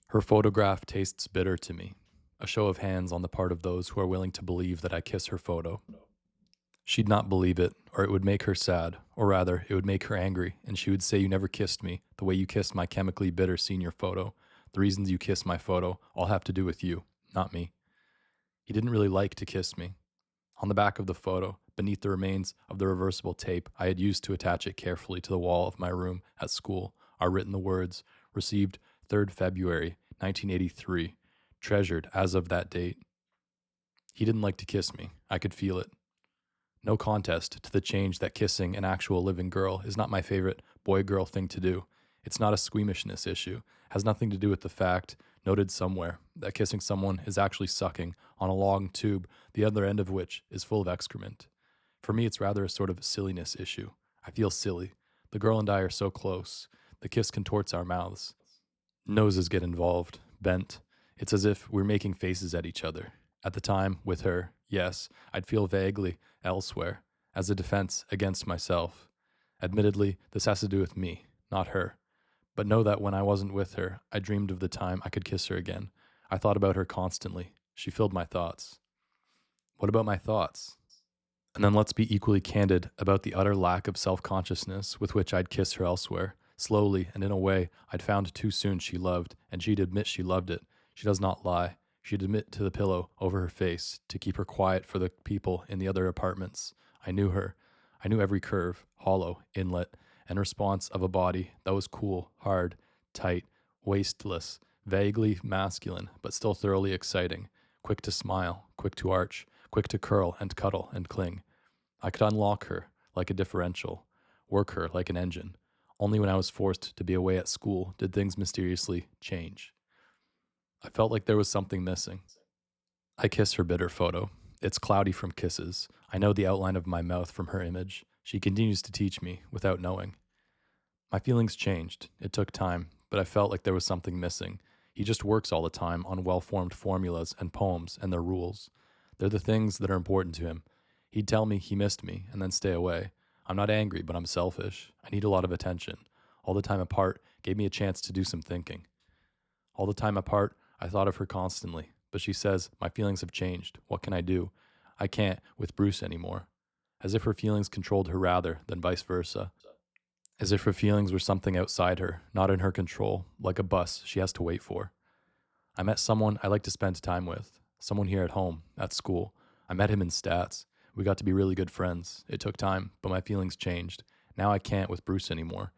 Her photograph tastes bitter to me, a show of hands on the part of those who are willing to believe that I kiss her photo. She'd not believe it, or it would make her sad, or rather, it would make her angry, and she would say, "You never kissed me, the way you kissed my chemically bitter senior photo. The reasons you kissed my photo all have to do with you, not me." He didn't really like to kiss me. On the back of the photo, beneath the remains of the reversible tape I had used to attach it carefully to the wall of my room at school, are written the words, "Received 3rd February, 1983, treasured as of that date." He didn't like to kiss me. I could feel it. No contest to the change that kissing an actual living girl is not my favorite boy-girl thing to do. It's not a squeamishness issue. Has nothing to do with the fact, noted somewhere, that kissing someone is actually sucking on a long tube, the other end of which is full of excrement. For me, it's rather a sort of silliness issue. I feel silly. The girl and I are so close. The kiss contorts our mouths. Noses get involved, bent. It's as if we're making faces at each other. At the time, with her, yes, I'd feel vaguely elsewhere, as a defense against myself. Admittedly, this has to do with me, not her. But know that when I wasn't with her, I dreamed of the time I could kiss her again. I thought about her constantly. She filled my thoughts. What about my thoughts? And then let's be equally candid about the utter lack of self-consciousness with which I'd kiss her elsewhere. Slowly, and in a way I'd found too soon she loved, and she'd admit she loved it. She does not lie. She'd admit to the pillow over her face to keep her quiet for the people in the other apartments. I knew her. I knew every curve, hollow, inlet, and response of a body that was cool, hard, tight, waistless, vaguely masculine, but still thoroughly exciting, quick to smile, quick to arch, quick to curl and cuddle and cling. I could unlock her like a differential, work her like an engine. Only when I was forced to be away at school did things mysteriously change. I felt like there was something missing. I kiss her bitter photo. It's cloudy from kisses. I know the outline of my mouth from her image. She continues to teach me without knowing. My feelings changed. It took time, but I felt like there was something missing. He just works all the time on well-formed formulas and poems and their rules. They're the things that are important to him. He'd tell me he missed me and then stay away. I'm not angry, but I'm selfish. I need a lot of attention. All the time apart gave me a chance to do some thinking. All the time apart, I thought of her constantly, but she says, my feelings have changed. What can I do? I can't with Bruce anymore. As if her feelings controlled her rather than vice versa. As if her feelings were something outside her, not in her control, like a bus she has to wait for. I met someone I like to spend time with, someone here at home, at school. I met him in stats. We got to be really good friends. It took time, but my feelings changed. Now I can't with Bruce anymore.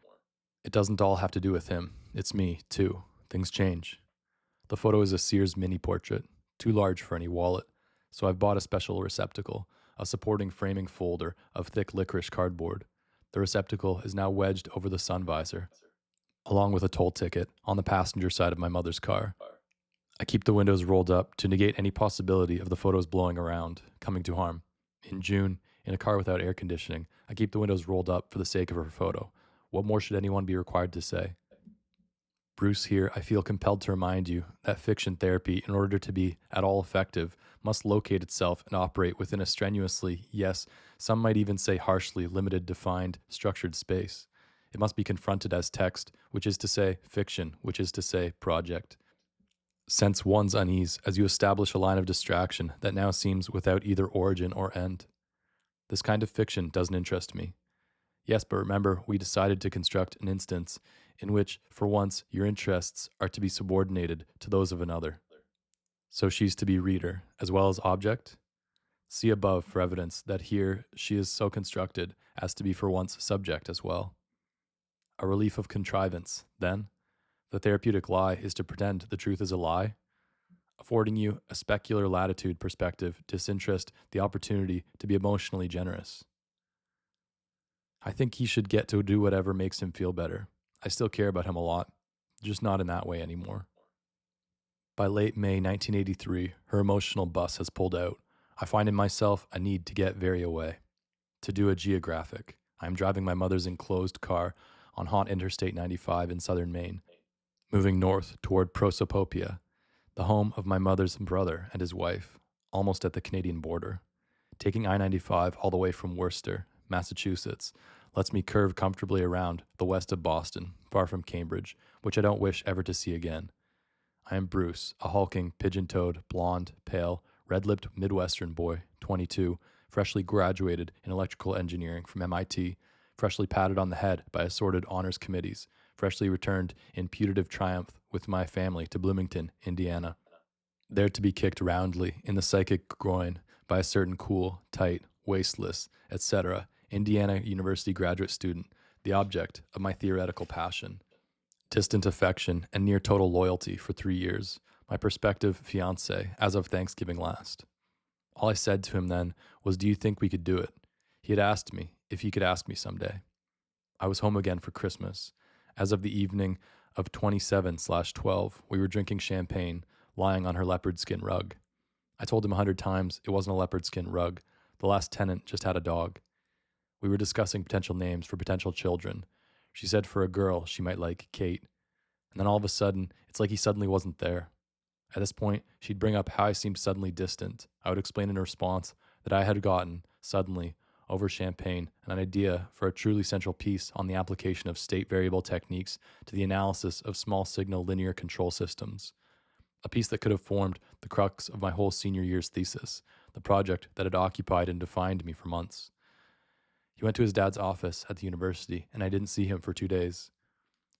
It doesn't all have to do with him. It's me, too. Things change. The photo is a Sears mini portrait, too large for any wallet, so I've bought a special receptacle, a supporting framing folder of thick licorice cardboard. The receptacle is now wedged over the sun visor, along with a toll ticket on the passenger side of my mother's car. I keep the windows rolled up to negate any possibility of the photos blowing around, coming to harm. In June, in a car without air conditioning, I keep the windows rolled up for the sake of her photo. What more should anyone be required to say? Bruce, here, I feel compelled to remind you that fiction therapy, in order to be at all effective, must locate itself and operate within a strenuously, yes, some might even say harshly limited, defined, structured space. It must be confronted as text, which is to say fiction, which is to say project. Sense one's unease as you establish a line of distraction that now seems without either origin or end. This kind of fiction doesn't interest me. Yes, but remember, we decided to construct an instance in which, for once, your interests are to be subordinated to those of another. So she's to be reader as well as object? See above for evidence that here she is so constructed as to be for once subject as well. A relief of contrivance, then? The therapeutic lie is to pretend the truth is a lie? Affording you a specular latitude perspective, disinterest, the opportunity to be emotionally generous. I think he should get to do whatever makes him feel better. I still care about him a lot, just not in that way anymore. By late May 1983, her emotional bus has pulled out. I find in myself a need to get very away. To do a geographic. I am driving my mother's enclosed car on hot Interstate 95 in southern Maine, moving north toward Prosopopia, the home of my mother's brother and his wife, almost at the Canadian border. Taking I-95 all the way from Worcester, Massachusetts, lets me curve comfortably around the west of Boston, far from Cambridge, which I don't wish ever to see again. I am Bruce, a hulking, pigeon-toed, blonde, pale, red-lipped Midwestern boy, 22, freshly graduated in electrical engineering from MIT, freshly patted on the head by assorted honors committees, freshly returned in putative triumph with my family to Bloomington, Indiana, there to be kicked roundly in the psychic groin by a certain cool, tight, wasteless, etc. Indiana University graduate student, the object of my theoretical passion. Distant affection and near total loyalty for 3 years, my prospective fiance as of Thanksgiving last. All I said to him then was, "Do you think we could do it?" He had asked me if he could ask me someday. I was home again for Christmas. As of the evening of 27/12, we were drinking champagne, lying on her leopard skin rug. I told him 100 times it wasn't a leopard skin rug. The last tenant just had a dog. We were discussing potential names for potential children. She said for a girl, she might like Kate. And then all of a sudden, it's like he suddenly wasn't there. At this point, she'd bring up how I seemed suddenly distant. I would explain in response that I had gotten, suddenly, over champagne, an idea for a truly central piece on the application of state variable techniques to the analysis of small signal linear control systems. A piece that could have formed the crux of my whole senior year's thesis, the project that had occupied and defined me for months. He went to his dad's office at the university, and I didn't see him for 2 days.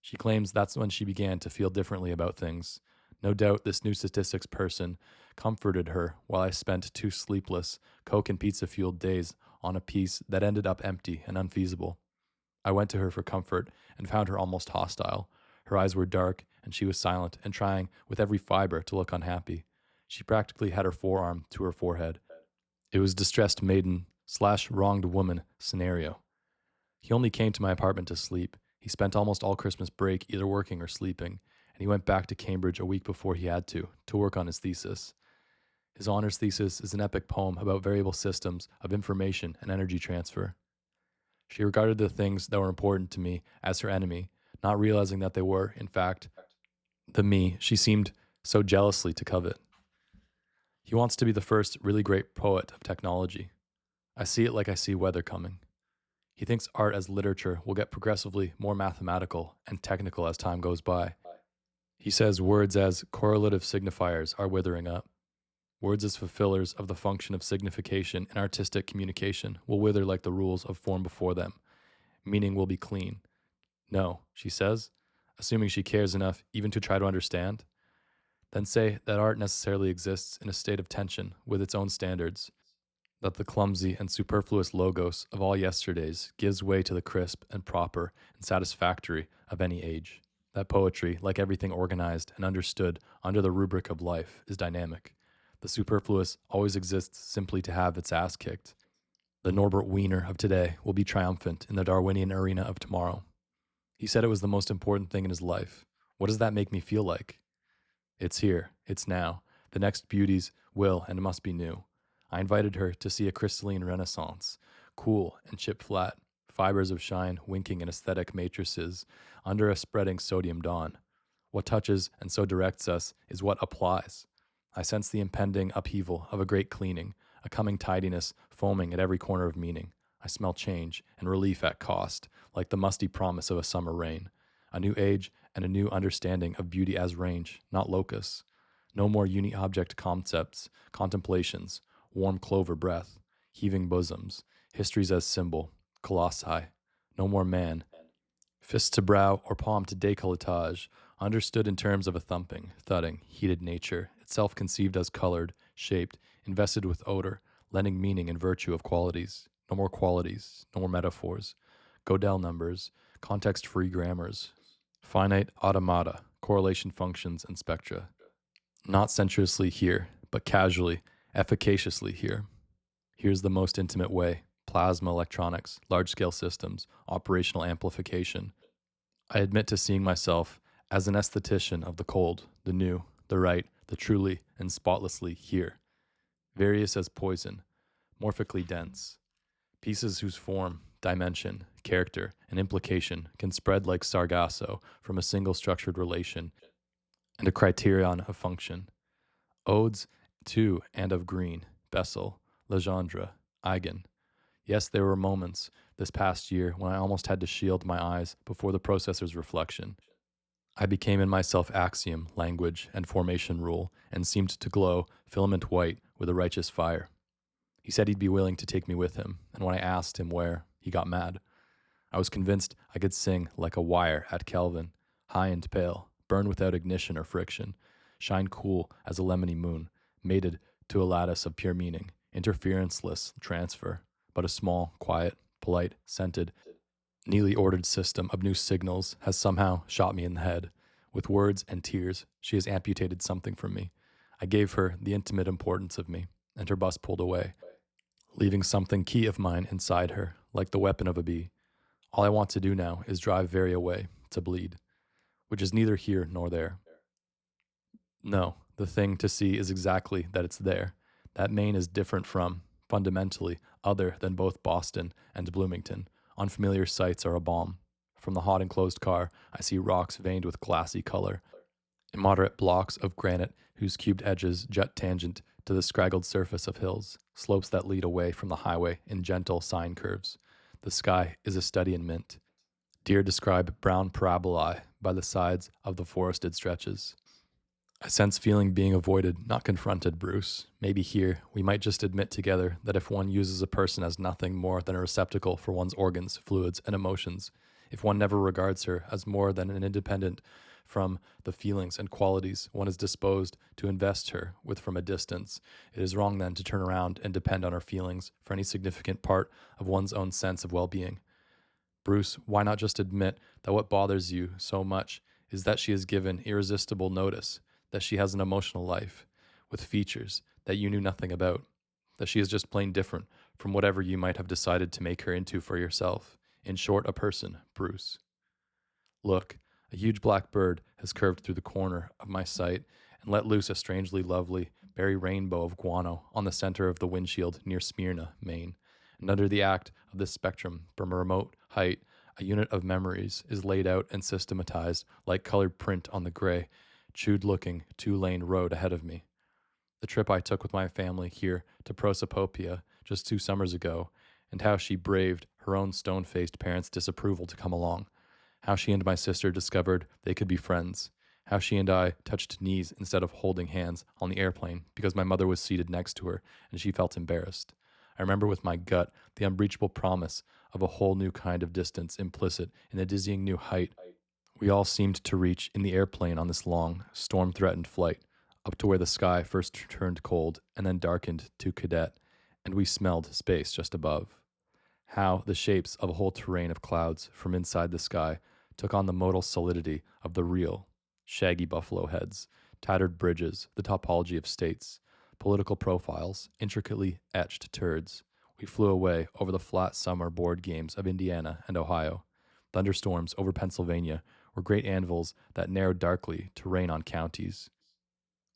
She claims that's when she began to feel differently about things. No doubt this new statistics person comforted her while I spent 2 sleepless, Coke and pizza-fueled days on a piece that ended up empty and unfeasible. I went to her for comfort and found her almost hostile. Her eyes were dark, and she was silent and trying with every fiber to look unhappy. She practically had her forearm to her forehead. It was distressed maiden / wronged woman scenario. He only came to my apartment to sleep. He spent almost all Christmas break either working or sleeping, and he went back to Cambridge a week before he had to work on his thesis. His honors thesis is an epic poem about variable systems of information and energy transfer. She regarded the things that were important to me as her enemy, not realizing that they were, in fact, the me she seemed so jealously to covet. He wants to be the first really great poet of technology. I see it like I see weather coming. He thinks art as literature will get progressively more mathematical and technical as time goes by. He says words as correlative signifiers are withering up. Words as fulfillers of the function of signification in artistic communication will wither like the rules of form before them. Meaning will be clean. No, she says, assuming she cares enough even to try to understand. Then say that art necessarily exists in a state of tension with its own standards, that the clumsy and superfluous logos of all yesterdays gives way to the crisp and proper and satisfactory of any age. That poetry, like everything organized and understood under the rubric of life, is dynamic. The superfluous always exists simply to have its ass kicked. The Norbert Wiener of today will be triumphant in the Darwinian arena of tomorrow. He said it was the most important thing in his life. What does that make me feel like? It's here. It's now. The next beauties will and must be new. I invited her to see a crystalline renaissance, cool and chip flat, fibers of shine winking in aesthetic matrices under a spreading sodium dawn. What touches and so directs us is what applies. I sense the impending upheaval of a great cleaning, a coming tidiness foaming at every corner of meaning. I smell change and relief at cost, like the musty promise of a summer rain. A new age and a new understanding of beauty as range, not locus. No more uni-object concepts, contemplations, warm clover breath, heaving bosoms, histories as symbol, colossi. No more man. Fist to brow or palm to décolletage, understood in terms of a thumping, thudding, heated nature, itself conceived as colored, shaped, invested with odor, lending meaning and virtue of qualities. No more metaphors, Gödel numbers, context-free grammars, finite automata, correlation functions, and spectra. Not sensuously here, but casually, efficaciously here. Here's the most intimate way: plasma electronics, large-scale systems, operational amplification. I admit to seeing myself as an aesthetician of the cold, the new, the right, the truly and spotlessly here. Various as poison, morphically dense. Pieces whose form, dimension, character, and implication can spread like Sargasso from a single structured relation and a criterion of function. Odes to and of Green, Bessel, Legendre, Eigen. Yes, there were moments this past year when I almost had to shield my eyes before the processor's reflection. I became in myself axiom, language, and formation rule, and seemed to glow filament white with a righteous fire. He said he'd be willing to take me with him, and when I asked him where, he got mad. I was convinced I could sing like a wire at Kelvin, high and pale, burn without ignition or friction, shine cool as a lemony moon, mated to a lattice of pure meaning, interferenceless transfer, but a small, quiet, polite, scented, neatly ordered system of new signals has somehow shot me in the head. With words and tears, she has amputated something from me. I gave her the intimate importance of me, and her bus pulled away, leaving something key of mine inside her, like the weapon of a bee. All I want to do now is drive very away, to bleed, which is neither here nor there. No, the thing to see is exactly that it's there. That Maine is different from, fundamentally, other than both Boston and Bloomington. Unfamiliar sights are a balm. From the hot enclosed car, I see rocks veined with glassy color, immoderate blocks of granite whose cubed edges jut tangent to the scraggled surface of hills, slopes that lead away from the highway in gentle sine curves. The sky is a study in mint. Deer describe brown parabolae by the sides of the forested stretches. I sense feeling being avoided, not confronted, Bruce. Maybe here, we might just admit together that if one uses a person as nothing more than a receptacle for one's organs, fluids, and emotions, if one never regards her as more than an independent from the feelings and qualities one is disposed to invest her with from a distance, it is wrong then to turn around and depend on her feelings for any significant part of one's own sense of well-being. Bruce, why not just admit that what bothers you so much is that she has given irresistible notice, that she has an emotional life with features that you knew nothing about, that she is just plain different from whatever you might have decided to make her into for yourself. In short, a person, Bruce. Look, a huge black bird has curved through the corner of my sight and let loose a strangely lovely berry rainbow of guano on the center of the windshield near Smyrna, Maine. And under the act of this spectrum, from a remote height, a unit of memories is laid out and systematized like colored print on the gray, chewed-looking two-lane road ahead of me. The trip I took with my family here to Prosopopia just 2 summers ago, and how she braved her own stone-faced parents' disapproval to come along. How she and my sister discovered they could be friends. How she and I touched knees instead of holding hands on the airplane because my mother was seated next to her and she felt embarrassed. I remember with my gut the unbreachable promise of a whole new kind of distance implicit in the dizzying new height we all seemed to reach in the airplane on this long, storm-threatened flight, up to where the sky first turned cold and then darkened to cadet, and we smelled space just above. How the shapes of a whole terrain of clouds from inside the sky took on the modal solidity of the real, shaggy buffalo heads, tattered bridges, the topology of states, political profiles, intricately etched turds. We flew away over the flat summer board games of Indiana and Ohio. Thunderstorms over Pennsylvania were great anvils that narrowed darkly to rain on counties.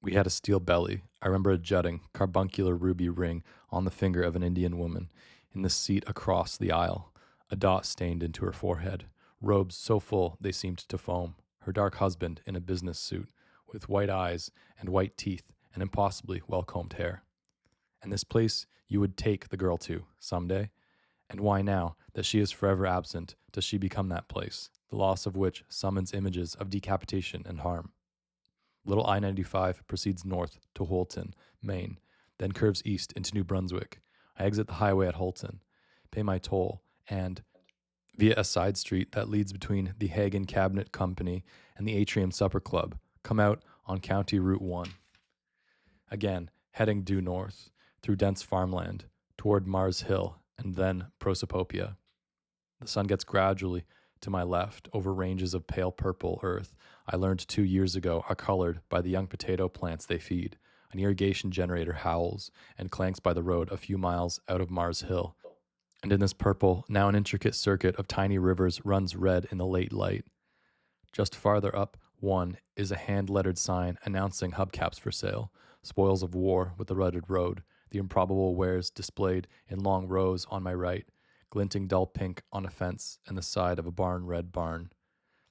We had a steel belly. I remember a jutting, carbuncular ruby ring on the finger of an Indian woman in the seat across the aisle, a dot stained into her forehead, robes so full they seemed to foam, her dark husband in a business suit, with white eyes and white teeth and impossibly well-combed hair. And this place you would take the girl to, someday? And why now that she is forever absent does she become that place, the loss of which summons images of decapitation and harm? Little I-95 proceeds north to Holton, Maine, then curves east into New Brunswick. I exit the highway at Holton, pay my toll, and, via a side street that leads between the Hagen Cabinet Company and the Atrium Supper Club, come out on County Route 1. Again, heading due north, through dense farmland, toward Mars Hill, and then Prosopopia. The sun gets gradually to my left over ranges of pale purple earth I learned 2 years ago are colored by the young potato plants they feed. An irrigation generator howls and clanks by the road a few miles out of Mars Hill. And in this purple, now an intricate circuit of tiny rivers runs red in the late light. Just farther up one is a hand-lettered sign announcing hubcaps for sale, spoils of war with the rutted road, the improbable wares displayed in long rows on my right, glinting dull pink on a fence and the side of a barn-red barn,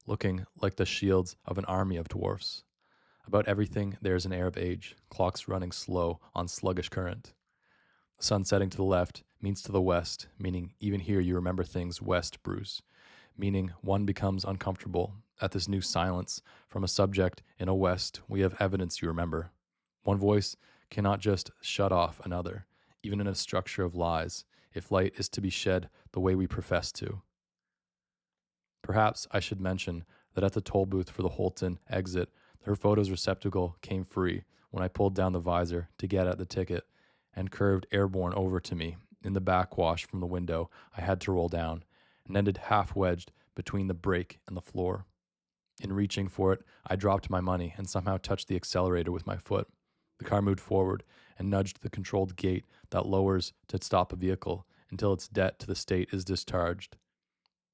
looking like the shields of an army of dwarfs. About everything there is an air of age, clocks running slow on sluggish current. The sun setting to the left means to the west, meaning even here you remember things west, Bruce, meaning one becomes uncomfortable at this new silence from a subject in a West we have evidence you remember. One voice cannot just shut off another, even in a structure of lies, if light is to be shed the way we profess to. Perhaps I should mention that at the toll booth for the Holton exit, her photos receptacle came free when I pulled down the visor to get at the ticket and curved airborne over to me in the backwash from the window I had to roll down and ended half wedged between the brake and the floor. In reaching for it, I dropped my money and somehow touched the accelerator with my foot. The car moved forward and nudged the controlled gate that lowers to stop a vehicle until its debt to the state is discharged.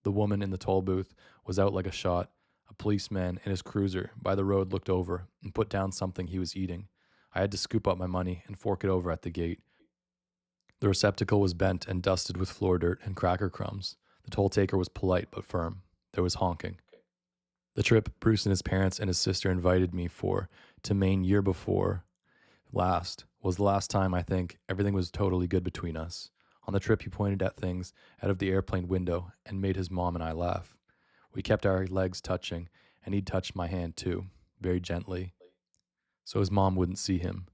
The woman in the toll booth was out like a shot. A policeman in his cruiser by the road looked over and put down something he was eating. I had to scoop up my money and fork it over at the gate. The receptacle was bent and dusted with floor dirt and cracker crumbs. The toll taker was polite but firm. There was honking. The trip Bruce and his parents and his sister invited me for to Maine year before last was the last time I think everything was totally good between us. On the trip, he pointed at things out of the airplane window and made his mom and I laugh. We kept our legs touching, and he'd touched my hand too, very gently, so his mom wouldn't see him.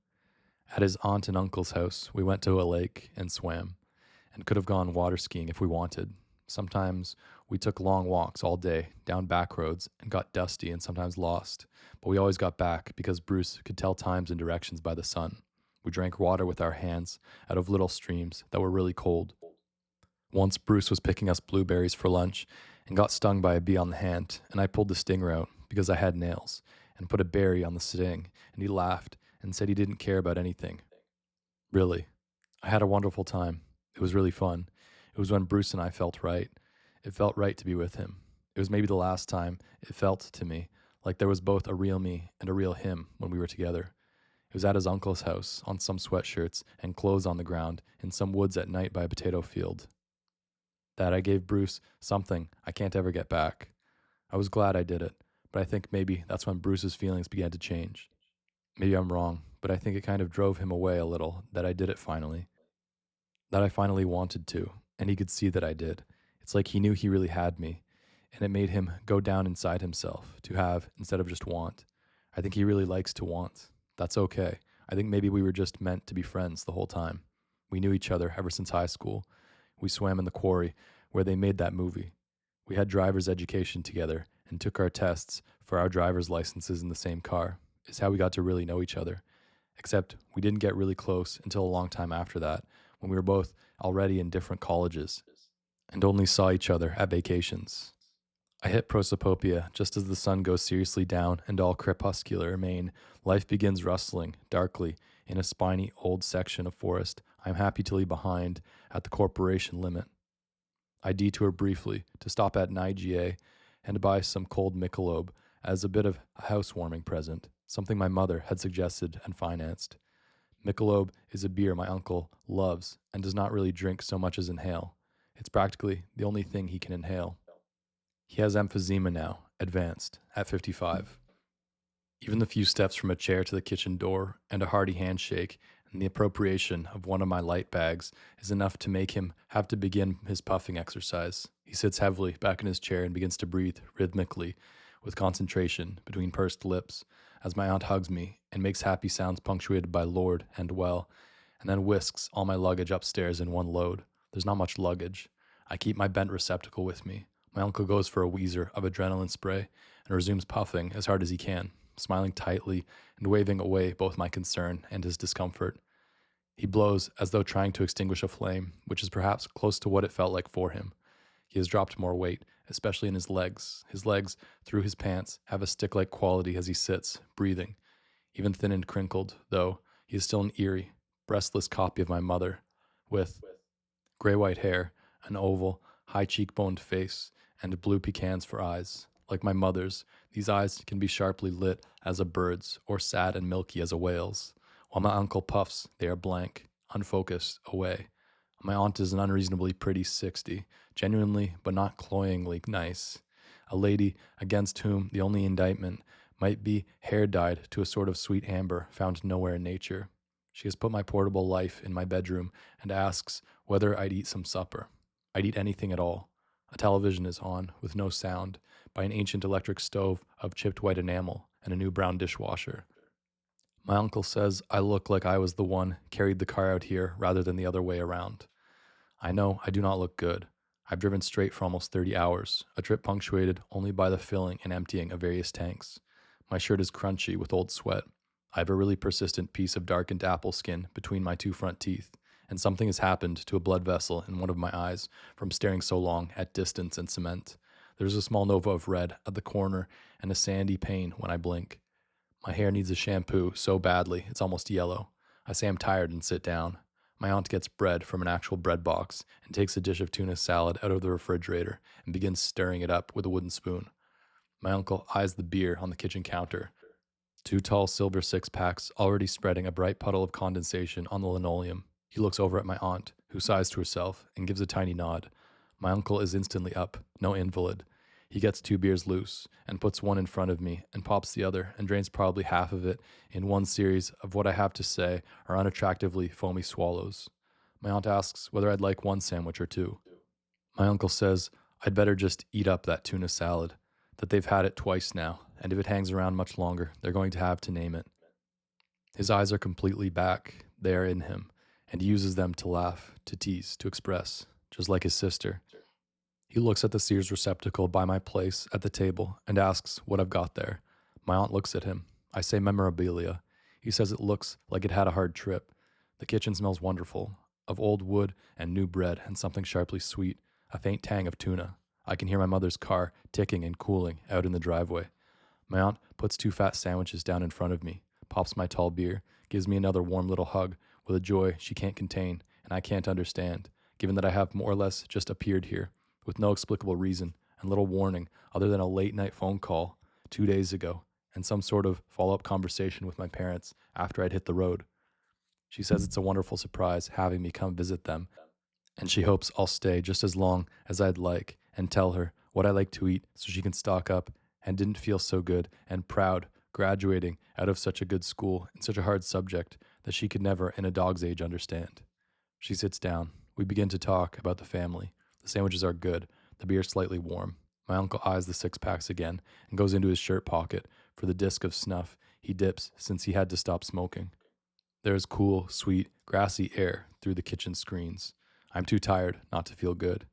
At his aunt and uncle's house, we went to a lake and swam, and could have gone water skiing if we wanted. Sometimes we took long walks all day down back roads and got dusty and sometimes lost, but we always got back because Bruce could tell times and directions by the sun. We drank water with our hands out of little streams that were really cold. Once Bruce was picking us blueberries for lunch and got stung by a bee on the hand, and I pulled the stinger out because I had nails and put a berry on the sting, and he laughed and said he didn't care about anything. Really, I had a wonderful time. It was really fun. It was when Bruce and I felt right. It felt right to be with him. It was maybe the last time it felt to me like there was both a real me and a real him when we were together. It was at his uncle's house, on some sweatshirts and clothes on the ground, in some woods at night by a potato field. That I gave Bruce something I can't ever get back. I was glad I did it, but I think maybe that's when Bruce's feelings began to change. Maybe I'm wrong, but I think it kind of drove him away a little that I did it finally. That I finally wanted to, and he could see that I did. It's like he knew he really had me, and it made him go down inside himself, to have instead of just want. I think he really likes to want. That's okay. I think maybe we were just meant to be friends the whole time. We knew each other ever since high school. We swam in the quarry where they made that movie. We had driver's education together and took our tests for our driver's licenses in the same car. Is how we got to really know each other. Except we didn't get really close until a long time after that, when we were both already in different colleges and only saw each other at vacations. I hit prosopopia just as the sun goes seriously down, and all crepuscular Maine life begins rustling darkly in a spiny old section of forest I am happy to leave behind at the corporation limit. I detour briefly to stop at an IGA and buy some cold Michelob as a bit of a housewarming present, something my mother had suggested and financed. Michelob is a beer my uncle loves and does not really drink so much as inhale. It's practically the only thing he can inhale. He has emphysema now, advanced, at 55. Even the few steps from a chair to the kitchen door and a hearty handshake and the appropriation of one of my light bags is enough to make him have to begin his puffing exercise. He sits heavily back in his chair and begins to breathe rhythmically with concentration between pursed lips as my aunt hugs me and makes happy sounds punctuated by Lord and well, and then whisks all my luggage upstairs in one load. There's not much luggage. I keep my bent receptacle with me. My uncle goes for a wheezer of adrenaline spray and resumes puffing as hard as he can, smiling tightly and waving away both my concern and his discomfort. He blows as though trying to extinguish a flame, which is perhaps close to what it felt like for him. He has dropped more weight, especially in his legs. His legs, through his pants, have a stick-like quality as he sits, breathing. Even thin and crinkled, though, he is still an eerie, breastless copy of my mother, with gray-white hair, an oval, high-cheekboned face, and blue pecans for eyes. Like my mother's, these eyes can be sharply lit as a bird's or sad and milky as a whale's. While my uncle puffs, they are blank, unfocused, away. My aunt is an unreasonably pretty 60, genuinely but not cloyingly nice. A lady against whom the only indictment might be hair dyed to a sort of sweet amber found nowhere in nature. She has put my portable life in my bedroom and asks whether I'd eat some supper. I'd eat anything at all. A television is on, with no sound, by an ancient electric stove of chipped white enamel and a new brown dishwasher. My uncle says I look like I was the one carried the car out here rather than the other way around. I know I do not look good. I've driven straight for almost 30 hours, a trip punctuated only by the filling and emptying of various tanks. My shirt is crunchy with old sweat. I have a really persistent piece of darkened apple skin between my two front teeth, and something has happened to a blood vessel in one of my eyes from staring so long at distance and cement. There's a small nova of red at the corner and a sandy pain when I blink. My hair needs a shampoo so badly it's almost yellow. I say I'm tired and sit down. My aunt gets bread from an actual bread box and takes a dish of tuna salad out of the refrigerator and begins stirring it up with a wooden spoon. My uncle eyes the beer on the kitchen counter. Two tall silver six-packs already spreading a bright puddle of condensation on the linoleum. He looks over at my aunt, who sighs to herself and gives a tiny nod. My uncle is instantly up, no invalid. He gets two beers loose and puts one in front of me and pops the other and drains probably half of it in one series of what I have to say are unattractively foamy swallows. My aunt asks whether I'd like one sandwich or two. My uncle says I'd better just eat up that tuna salad, that they've had it twice now, and if it hangs around much longer, they're going to have to name it. His eyes are completely back, they are in him, and he uses them to laugh, to tease, to express, just like his sister. He looks at the Sears receptacle by my place at the table and asks what I've got there. My aunt looks at him. I say memorabilia. He says it looks like it had a hard trip. The kitchen smells wonderful, of old wood and new bread and something sharply sweet, a faint tang of tuna. I can hear my mother's car ticking and cooling out in the driveway. My aunt puts two fat sandwiches down in front of me, pops my tall beer, gives me another warm little hug with a joy she can't contain and I can't understand, given that I have more or less just appeared here, with no explicable reason and little warning other than a late-night phone call 2 days ago and some sort of follow-up conversation with my parents after I'd hit the road. She says it's a wonderful surprise having me come visit them, and she hopes I'll stay just as long as I'd like and tell her what I like to eat so she can stock up and didn't feel so good and proud graduating out of such a good school in such a hard subject that she could never in a dog's age understand. She sits down. We begin to talk about the family. The sandwiches are good, the beer slightly warm. My uncle eyes the six-packs again and goes into his shirt pocket for the disc of snuff he dips since he had to stop smoking. There is cool, sweet, grassy air through the kitchen screens. I'm too tired not to feel good.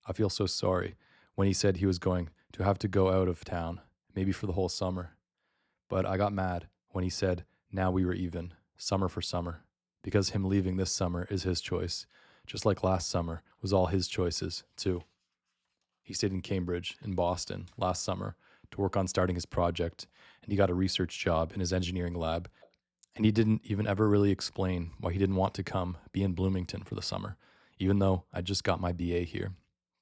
I feel so sorry when he said he was going to have to go out of town, maybe for the whole summer. But I got mad when he said now we were even, summer for summer, because him leaving this summer is his choice, just like last summer was all his choices, too. He stayed in Cambridge, in Boston, last summer to work on starting his project, and he got a research job in his engineering lab, and he didn't even ever really explain why he didn't want to come be in Bloomington for the summer, even though I just got my BA here.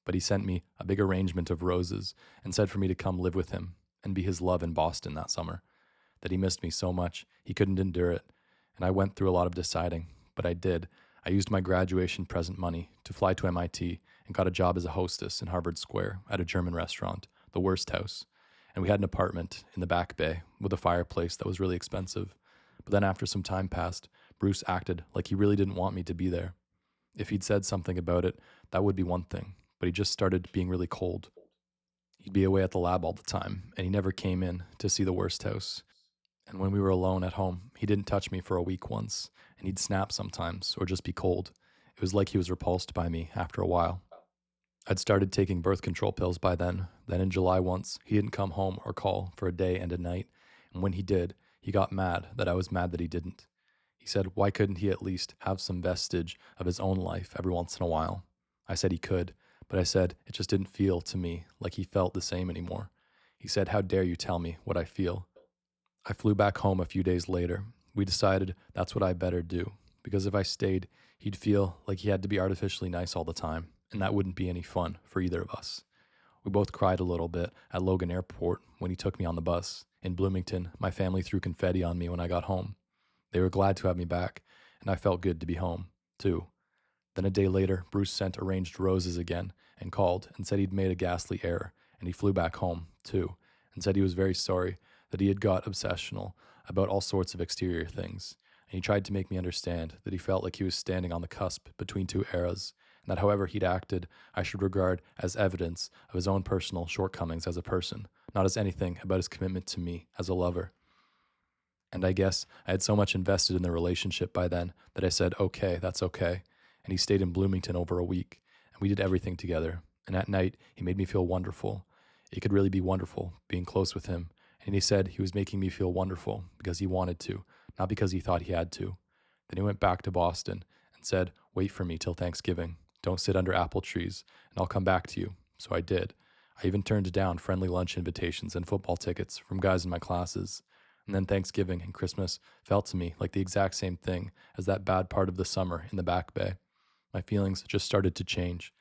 But he sent me a big arrangement of roses and said for me to come live with him and be his love in Boston that summer, that he missed me so much he couldn't endure it, and I went through a lot of deciding, but I did. I used my graduation present money to fly to MIT and got a job as a hostess in Harvard Square at a German restaurant, the Worst House. And we had an apartment in the back bay with a fireplace that was really expensive. But then after some time passed, Bruce acted like he really didn't want me to be there. If he'd said something about it, that would be one thing, but he just started being really cold. He'd be away at the lab all the time, and he never came in to see the Worst House. And when we were alone at home, he didn't touch me for a week once, and he'd snap sometimes or just be cold. It was like he was repulsed by me after a while. I'd started taking birth control pills by then. Then in July once, he didn't come home or call for a day and a night, and when he did, he got mad that I was mad that he didn't. He said, why couldn't he at least have some vestige of his own life every once in a while? I said he could, but I said it just didn't feel to me like he felt the same anymore. He said, how dare you tell me what I feel? I flew back home a few days later. We decided that's what I better do, because if I stayed, he'd feel like he had to be artificially nice all the time, and that wouldn't be any fun for either of us. We both cried a little bit at Logan Airport when he took me on the bus. In Bloomington, my family threw confetti on me when I got home. They were glad to have me back, and I felt good to be home, too. Then a day later, Bruce sent arranged roses again and called and said he'd made a ghastly error, and he flew back home, too, and said he was very sorry that he had got obsessional about all sorts of exterior things, and he tried to make me understand that he felt like he was standing on the cusp between two eras, and that however he'd acted, I should regard as evidence of his own personal shortcomings as a person, not as anything about his commitment to me as a lover. And I guess I had so much invested in the relationship by then that I said, okay, that's okay. And he stayed in Bloomington over a week, and we did everything together. And at night, he made me feel wonderful. It could really be wonderful being close with him. And he said he was making me feel wonderful because he wanted to, not because he thought he had to. Then he went back to Boston and said, wait for me till Thanksgiving. Don't sit under apple trees, and I'll come back to you. So I did. I even turned down friendly lunch invitations and football tickets from guys in my classes. And then Thanksgiving and Christmas felt to me like the exact same thing as that bad part of the summer in the Back Bay. My feelings just started to change.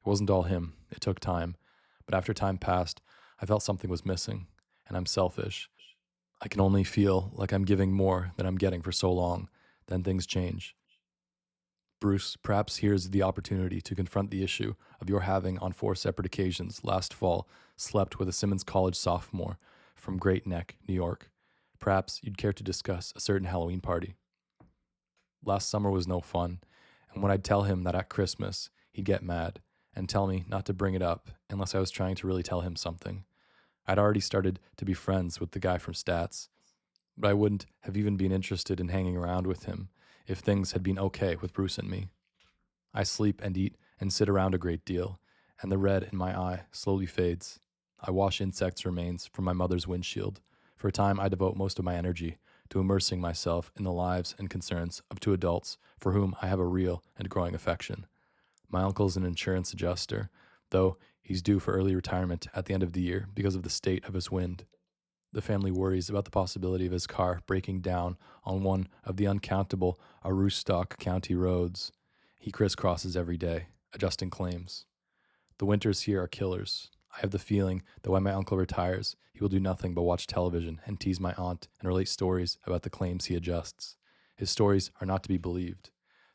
It wasn't all him. It took time. But after time passed, I felt something was missing. And I'm selfish. I can only feel like I'm giving more than I'm getting for so long. Then things change. Bruce, perhaps here's the opportunity to confront the issue of your having, on 4 separate occasions last fall, slept with a Simmons College sophomore from Great Neck, New York. Perhaps you'd care to discuss a certain Halloween party. Last summer was no fun, and when I'd tell him that at Christmas, he'd get mad and tell me not to bring it up unless I was trying to really tell him something. I'd already started to be friends with the guy from Stats, but I wouldn't have even been interested in hanging around with him if things had been okay with Bruce and me. I sleep and eat and sit around a great deal, and the red in my eye slowly fades. I wash insects' remains from my mother's windshield. For a time, I devote most of my energy to immersing myself in the lives and concerns of 2 adults for whom I have a real and growing affection. My uncle's an insurance adjuster, though he's due for early retirement at the end of the year because of the state of his wind. The family worries about the possibility of his car breaking down on one of the uncountable Aroostook County roads he crisscrosses every day, adjusting claims. The winters here are killers. I have the feeling that when my uncle retires, he will do nothing but watch television and tease my aunt and relate stories about the claims he adjusts. His stories are not to be believed.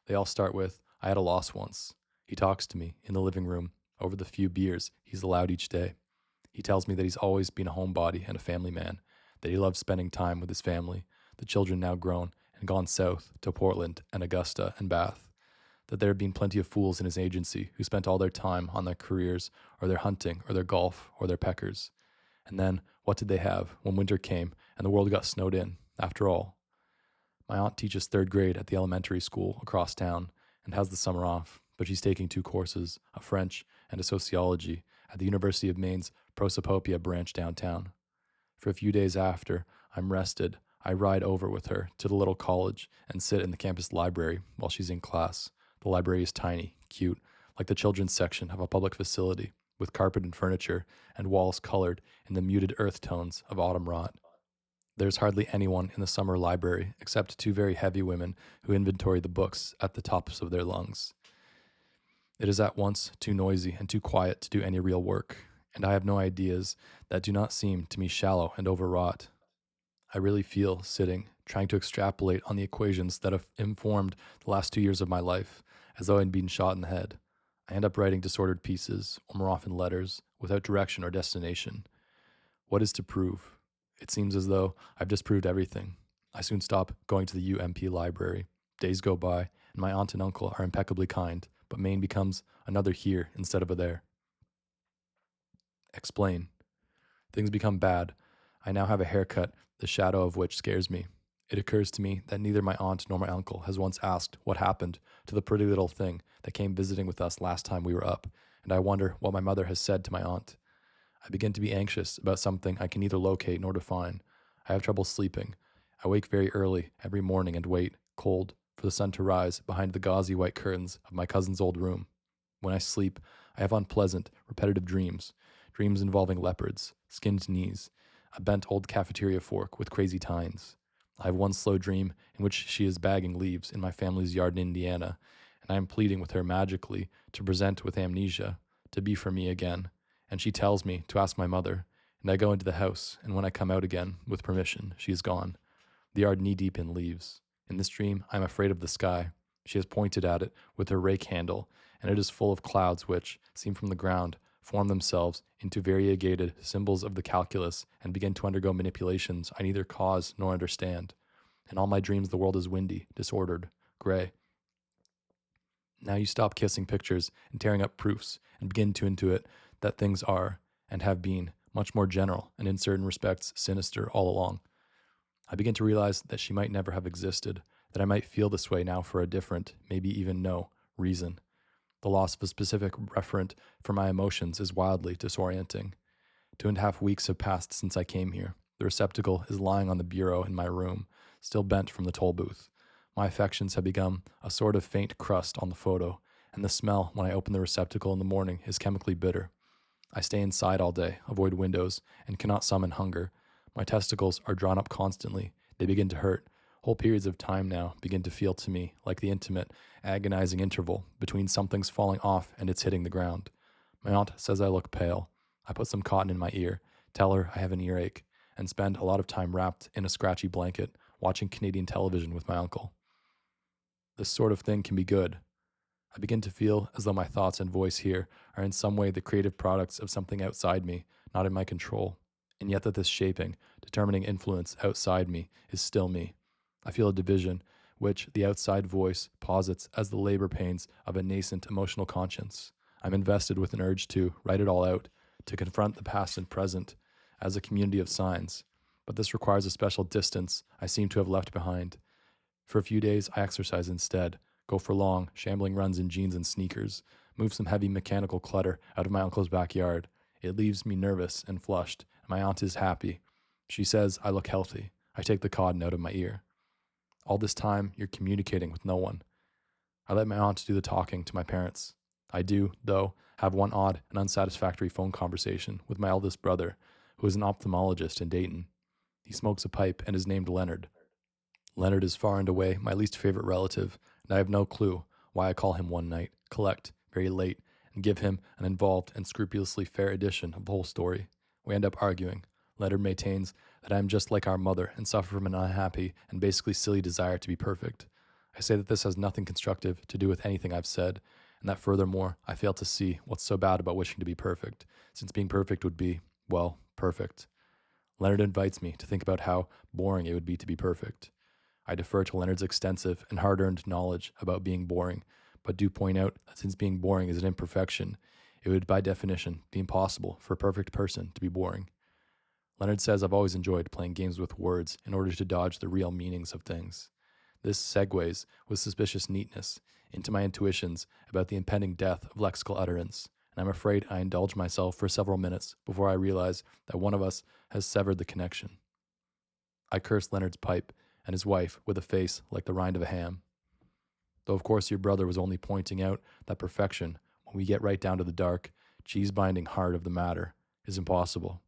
They all start with, I had a loss once. He talks to me in the living room over the few beers he's allowed each day. He tells me that he's always been a homebody and a family man, that he loves spending time with his family, the children now grown and gone south to Portland and Augusta and Bath, that there had been plenty of fools in his agency who spent all their time on their careers or their hunting or their golf or their peckers. And then, what did they have when winter came and the world got snowed in, after all? My aunt teaches 3rd grade at the elementary school across town and has the summer off, but she's taking 2 courses, a French and a sociology, at the University of Maine's Prosopopia branch downtown. For a few days after I'm rested, I ride over with her to the little college and sit in the campus library while she's in class. The library is tiny, cute, like the children's section of a public facility, with carpet and furniture and walls colored in the muted earth tones of autumn rot. There's hardly anyone in the summer library except 2 very heavy women who inventory the books at the tops of their lungs. It is at once too noisy and too quiet to do any real work, and I have no ideas that do not seem to me shallow and overwrought. I really feel sitting, trying to extrapolate on the equations that have informed the last 2 years of my life, as though I'd been shot in the head. I end up writing disordered pieces, or more often letters, without direction or destination. What is to prove? It seems as though I've disproved everything. I soon stop going to the UMP library. Days go by, and my aunt and uncle are impeccably kind, but Maine becomes another here instead of a there. Explain. Things become bad. I now have a haircut, the shadow of which scares me. It occurs to me that neither my aunt nor my uncle has once asked what happened to the pretty little thing that came visiting with us last time we were up, and I wonder what my mother has said to my aunt. I begin to be anxious about something I can neither locate nor define. I have trouble sleeping. I wake very early every morning and wait, cold, for the sun to rise behind the gauzy white curtains of my cousin's old room. When I sleep, I have unpleasant, repetitive dreams involving leopards, skinned knees, a bent old cafeteria fork with crazy tines. I have one slow dream in which she is bagging leaves in my family's yard in Indiana, and I am pleading with her magically to present with amnesia, to be for me again, and she tells me to ask my mother, and I go into the house, and when I come out again, with permission, she is gone. The yard knee-deep in leaves. In this dream, I am afraid of the sky. She has pointed at it with her rake handle, and it is full of clouds which, seen from the ground, form themselves into variegated symbols of the calculus and begin to undergo manipulations I neither cause nor understand. In all my dreams the world is windy, disordered, gray. Now you stop kissing pictures and tearing up proofs and begin to intuit that things are, and have been, much more general and in certain respects sinister all along. I begin to realize that she might never have existed, that I might feel this way now for a different, maybe even no, reason. The loss of a specific referent for my emotions is wildly disorienting. 2.5 weeks have passed since I came here. The receptacle is lying on the bureau in my room, still bent from the toll booth. My affections have become a sort of faint crust on the photo, and the smell when I open the receptacle in the morning is chemically bitter. I stay inside all day, avoid windows, and cannot summon hunger. My testicles are drawn up constantly. They begin to hurt. Whole periods of time now begin to feel to me like the intimate, agonizing interval between something's falling off and it's hitting the ground. My aunt says I look pale. I put some cotton in my ear, tell her I have an earache, and spend a lot of time wrapped in a scratchy blanket, watching Canadian television with my uncle. This sort of thing can be good. I begin to feel as though my thoughts and voice here are in some way the creative products of something outside me, not in my control, and yet that this shaping, determining influence outside me is still me. I feel a division, which the outside voice posits as the labor pains of a nascent emotional conscience. I'm invested with an urge to write it all out, to confront the past and present as a community of signs, but this requires a special distance I seem to have left behind. For a few days, I exercise instead, go for long, shambling runs in jeans and sneakers, move some heavy mechanical clutter out of my uncle's backyard. It leaves me nervous and flushed, and my aunt is happy. She says I look healthy. I take the cotton out of my ear. All this time, you're communicating with no one. I let my aunt do the talking to my parents. I do, though, have one odd and unsatisfactory phone conversation with my eldest brother, who is an ophthalmologist in Dayton. He smokes a pipe and is named Leonard. Leonard is far and away my least favorite relative, and I have no clue why I call him one night, collect, very late, and give him an involved and scrupulously fair edition of the whole story. We end up arguing. Leonard maintains that I am just like our mother and suffer from an unhappy and basically silly desire to be perfect. I say that this has nothing constructive to do with anything I've said, and that furthermore, I fail to see what's so bad about wishing to be perfect, since being perfect would be, well, perfect. Leonard invites me to think about how boring it would be to be perfect. I defer to Leonard's extensive and hard-earned knowledge about being boring, but do point out that since being boring is an imperfection, it would by definition be impossible for a perfect person to be boring. Leonard says I've always enjoyed playing games with words in order to dodge the real meanings of things. This segues with suspicious neatness into my intuitions about the impending death of lexical utterance, and I'm afraid I indulge myself for several minutes before I realize that one of us has severed the connection. I curse Leonard's pipe and his wife with a face like the rind of a ham. Though of course your brother was only pointing out that perfection, when we get right down to the dark, cheese-binding heart of the matter, is impossible.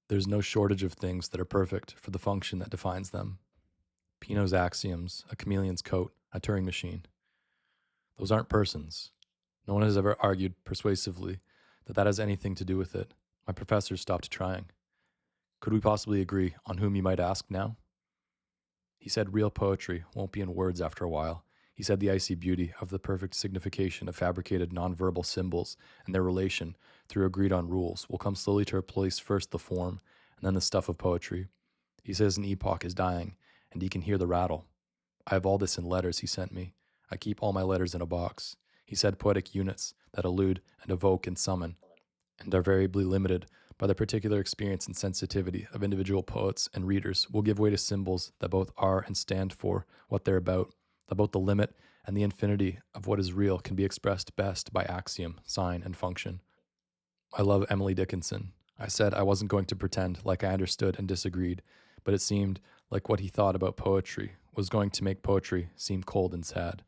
There's no shortage of things that are perfect for the function that defines them. Pino's axioms, a chameleon's coat, a Turing machine. Those aren't persons. No one has ever argued persuasively that that has anything to do with it. My professors stopped trying. Could we possibly agree on whom you might ask now? He said real poetry won't be in words after a while. He said the icy beauty of the perfect signification of fabricated nonverbal symbols and their relation through agreed-on rules will come slowly to replace first the form and then the stuff of poetry. He says an epoch is dying, and he can hear the rattle. I have all this in letters he sent me. I keep all my letters in a box. He said poetic units that allude and evoke and summon, and are variably limited by the particular experience and sensitivity of individual poets and readers, will give way to symbols that both are and stand for what they're about, that both the limit and the infinity of what is real can be expressed best by axiom, sign, and function. I love Emily Dickinson. I said I wasn't going to pretend like I understood and disagreed, but it seemed like what he thought about poetry was going to make poetry seem cold and sad.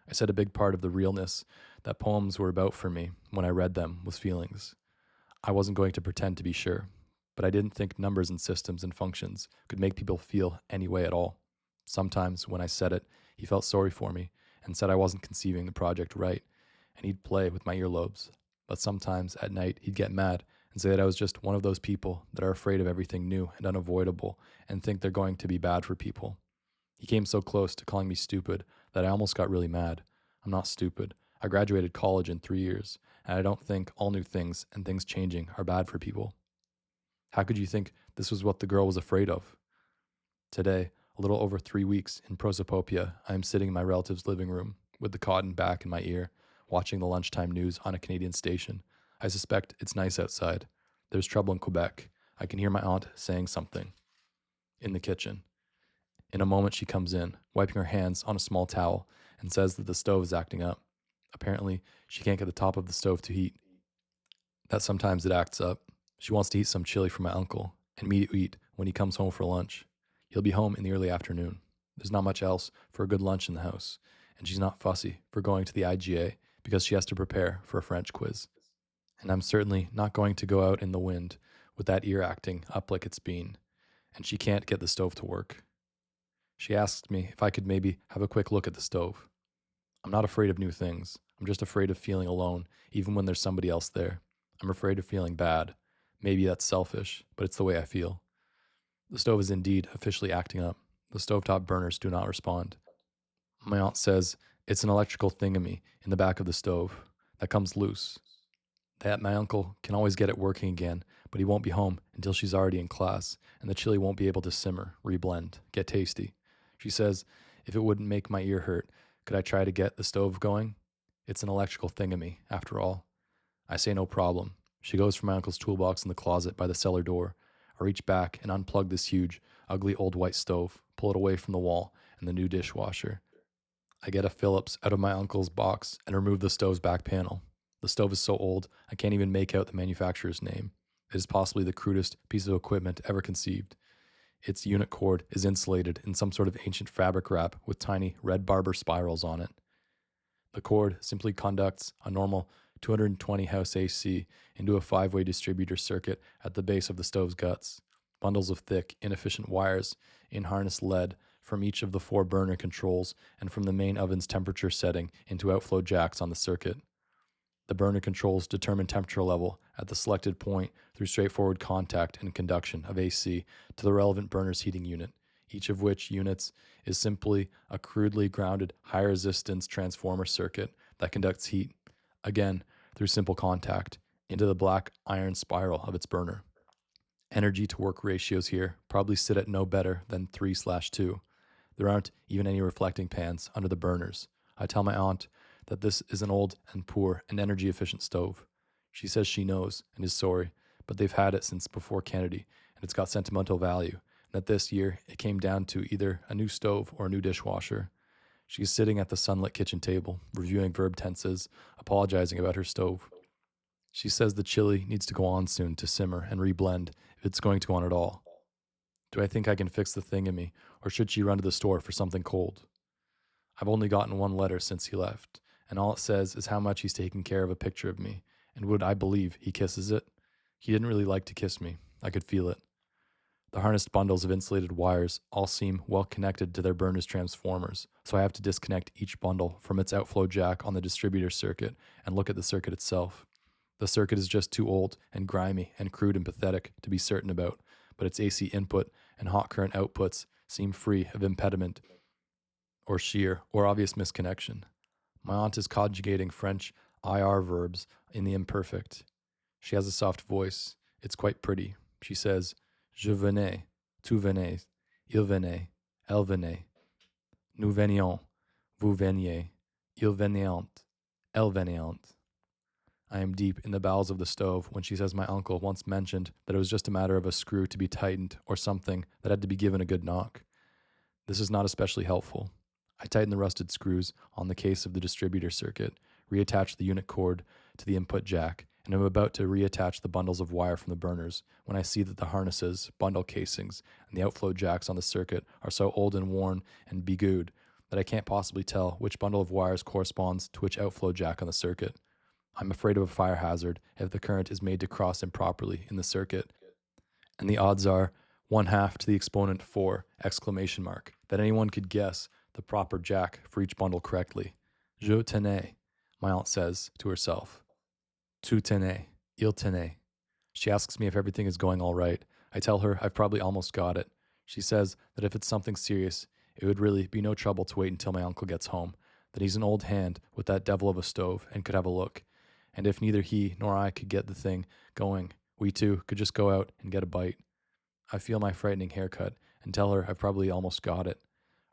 I said a big part of the realness that poems were about for me when I read them was feelings. I wasn't going to pretend to be sure, but I didn't think numbers and systems and functions could make people feel any way at all. Sometimes when I said it, he felt sorry for me and said I wasn't conceiving the project right, and he'd play with my earlobes. But sometimes at night he'd get mad and say that I was just one of those people that are afraid of everything new and unavoidable and think they're going to be bad for people. He came so close to calling me stupid that I almost got really mad. I'm not stupid. I graduated college in 3 years, and I don't think all new things and things changing are bad for people. How could you think this was what the girl was afraid of? Today, a little over 3 weeks in prosopopia, I am sitting in my relative's living room with the cotton back in my ear, watching the lunchtime news on a Canadian station. I suspect it's nice outside. There's trouble in Quebec. I can hear my aunt saying something. In the kitchen. In a moment, she comes in, wiping her hands on a small towel, and says that the stove is acting up. Apparently, she can't get the top of the stove to heat. That sometimes it acts up. She wants to heat some chili for my uncle, and me to eat when he comes home for lunch. He'll be home in the early afternoon. There's not much else for a good lunch in the house, and she's not fussy for going to the IGA because she has to prepare for a French quiz. And I'm certainly not going to go out in the wind with that ear acting up like it's been, and she can't get the stove to work. She asked me if I could maybe have a quick look at the stove. I'm not afraid of new things. I'm just afraid of feeling alone, even when there's somebody else there. I'm afraid of feeling bad. Maybe that's selfish, but it's the way I feel. The stove is indeed officially acting up. The stovetop burners do not respond. My aunt says it's an electrical thingamy in the back of the stove that comes loose. That my uncle can always get it working again, but he won't be home until she's already in class, and the chili won't be able to simmer, reblend, get tasty. She says, if it wouldn't make my ear hurt, could I try to get the stove going? It's an electrical thingamy, after all. I say no problem. She goes for my uncle's toolbox in the closet by the cellar door. I reach back and unplug this huge, ugly old white stove, pull it away from the wall and the new dishwasher. I get a Phillips out of my uncle's box and remove the stove's back panel. The stove is so old, I can't even make out the manufacturer's name. It is possibly the crudest piece of equipment ever conceived. Its unit cord is insulated in some sort of ancient fabric wrap with tiny red barber spirals on it. The cord simply conducts a normal 220 house AC into a 5-way distributor circuit at the base of the stove's guts. Bundles of thick, inefficient wires in harness lead from each of the 4 burner controls and from the main oven's temperature setting into outflow jacks on the circuit. The burner controls determine temperature level at the selected point through straightforward contact and conduction of AC to the relevant burner's heating unit, each of which units is simply a crudely grounded high-resistance transformer circuit that conducts heat, again through simple contact, into the black iron spiral of its burner. Energy-to-work ratios here probably sit at no better than 3/2. There aren't even any reflecting pans under the burners. I tell my aunt that this is an old and poor and energy-efficient stove. She says she knows and is sorry, but they've had it since before Kennedy, and it's got sentimental value, and that this year it came down to either a new stove or a new dishwasher. She's sitting at the sunlit kitchen table, reviewing verb tenses, apologizing about her stove. She says the chili needs to go on soon to simmer and reblend if it's going to go on at all. Do I think I can fix the thingamy, or should she run to the store for something cold? I've only gotten 1 letter since he left, and all it says is how much he's taking care of a picture of me, and would I believe he kisses it? He didn't really like to kiss me. I could feel it. The harnessed bundles of insulated wires all seem well connected to their burner's transformers, so I have to disconnect each bundle from its outflow jack on the distributor circuit and look at the circuit itself. The circuit is just too old and grimy and crude and pathetic to be certain about, but its AC input and hot current outputs seem free of impediment or shear or obvious misconnection. My aunt is conjugating French IR verbs in the imperfect. She has a soft voice. It's quite pretty. She says, Je venais, tu venez, il venait, elle venait. Nous venions, vous veniez, il venait, elle venait. I am deep in the bowels of the stove when she says my uncle once mentioned that it was just a matter of a screw to be tightened or something that had to be given a good knock. This is not especially helpful. I tighten the rusted screws on the case of the distributor circuit, reattach the unit cord to the input jack, and am about to reattach the bundles of wire from the burners when I see that the harnesses, bundle casings, and the outflow jacks on the circuit are so old and worn and begooed that I can't possibly tell which bundle of wires corresponds to which outflow jack on the circuit. I'm afraid of a fire hazard if the current is made to cross improperly in the circuit, and the odds are 1/2 to the exponent 4! That anyone could guess the proper jack for each bundle correctly. Je tenais, my aunt says to herself. Tu tenais, il tenait. She asks me if everything is going all right. I tell her I've probably almost got it. She says that if it's something serious, it would really be no trouble to wait until my uncle gets home, that he's an old hand with that devil of a stove and could have a look. And if neither he nor I could get the thing going, we two could just go out and get a bite. I feel my frightening haircut and tell her I've probably almost got it.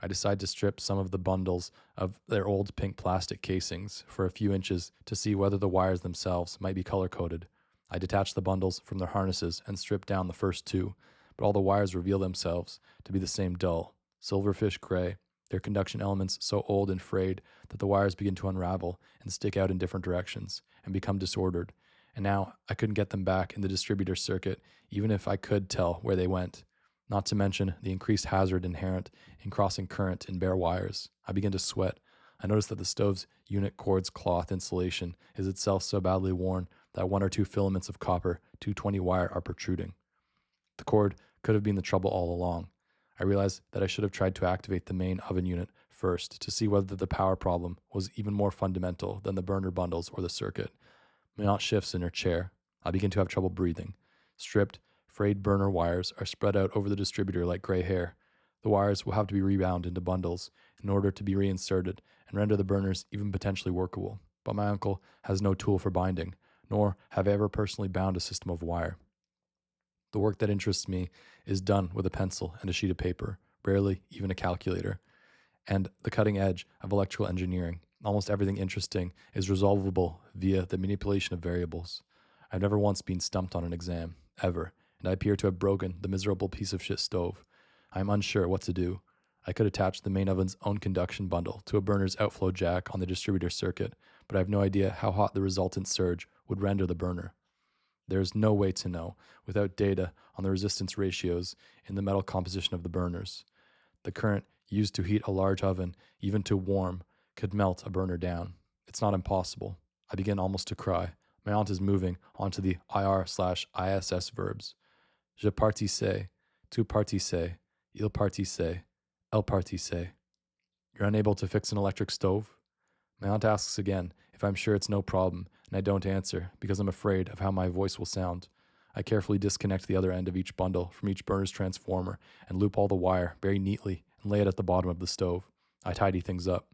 I decide to strip some of the bundles of their old pink plastic casings for a few inches to see whether the wires themselves might be color-coded. I detach the bundles from their harnesses and strip down the first two, but all the wires reveal themselves to be the same dull, silverfish gray, their conduction elements so old and frayed that the wires begin to unravel and stick out in different directions and become disordered. And now I couldn't get them back in the distributor circuit, even if I could tell where they went. Not to mention the increased hazard inherent in crossing current in bare wires. I begin to sweat. I notice that the stove's unit cord's cloth insulation is itself so badly worn that one or two filaments of copper 220 wire are protruding. The cord could have been the trouble all along. I realized that I should have tried to activate the main oven unit first to see whether the power problem was even more fundamental than the burner bundles or the circuit. My aunt shifts in her chair. I begin to have trouble breathing. Stripped, frayed burner wires are spread out over the distributor like gray hair. The wires will have to be rebound into bundles in order to be reinserted and render the burners even potentially workable. But my uncle has no tool for binding, nor have I ever personally bound a system of wire. The work that interests me is done with a pencil and a sheet of paper, rarely even a calculator, and the cutting edge of electrical engineering. Almost everything interesting is resolvable via the manipulation of variables. I've never once been stumped on an exam, ever, and I appear to have broken the miserable piece of shit stove. I am unsure what to do. I could attach the main oven's own conduction bundle to a burner's outflow jack on the distributor circuit, but I have no idea how hot the resultant surge would render the burner. There is no way to know, without data on the resistance ratios in the metal composition of the burners. The current used to heat a large oven, even to warm, could melt a burner down. It's not impossible. I begin almost to cry. My aunt is moving onto the IR/ISS verbs. Je partissais, tu partissais, il partissait, elle partissait. You're unable to fix an electric stove? My aunt asks again if I'm sure it's no problem, and I don't answer because I'm afraid of how my voice will sound. I carefully disconnect the other end of each bundle from each burner's transformer and loop all the wire very neatly and lay it at the bottom of the stove. I tidy things up.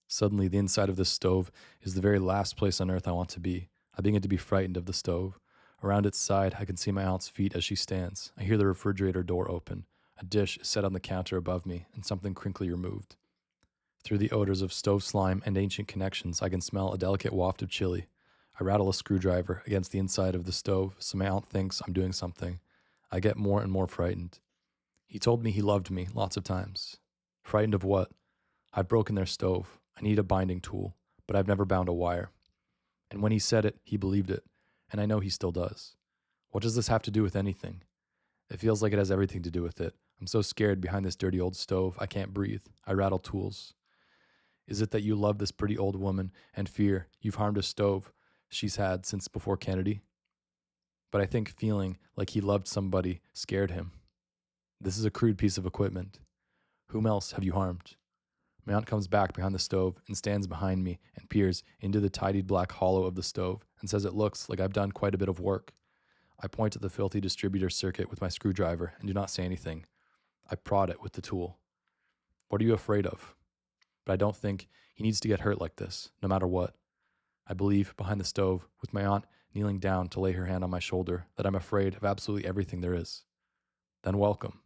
Suddenly, the inside of this stove is the very last place on earth I want to be. I begin to be frightened of the stove. Around its side, I can see my aunt's feet as she stands. I hear the refrigerator door open. A dish is set on the counter above me, and something crinkly removed. Through the odors of stove slime and ancient connections, I can smell a delicate waft of chili. I rattle a screwdriver against the inside of the stove, so my aunt thinks I'm doing something. I get more and more frightened. He told me he loved me lots of times. Frightened of what? I've broken their stove. I need a binding tool, but I've never bound a wire. And when he said it, he believed it, and I know he still does. What does this have to do with anything? It feels like it has everything to do with it. I'm so scared behind this dirty old stove, I can't breathe. I rattle tools. Is it that you love this pretty old woman and fear you've harmed a stove she's had since before Kennedy? But I think feeling like he loved somebody scared him. This is a crude piece of equipment. Whom else have you harmed? My aunt comes back behind the stove and stands behind me and peers into the tidied black hollow of the stove and says it looks like I've done quite a bit of work. I point at the filthy distributor circuit with my screwdriver and do not say anything. I prod it with the tool. What are you afraid of? But I don't think he needs to get hurt like this, no matter what. I believe, behind the stove, with my aunt kneeling down to lay her hand on my shoulder, that I'm afraid of absolutely everything there is. Then welcome.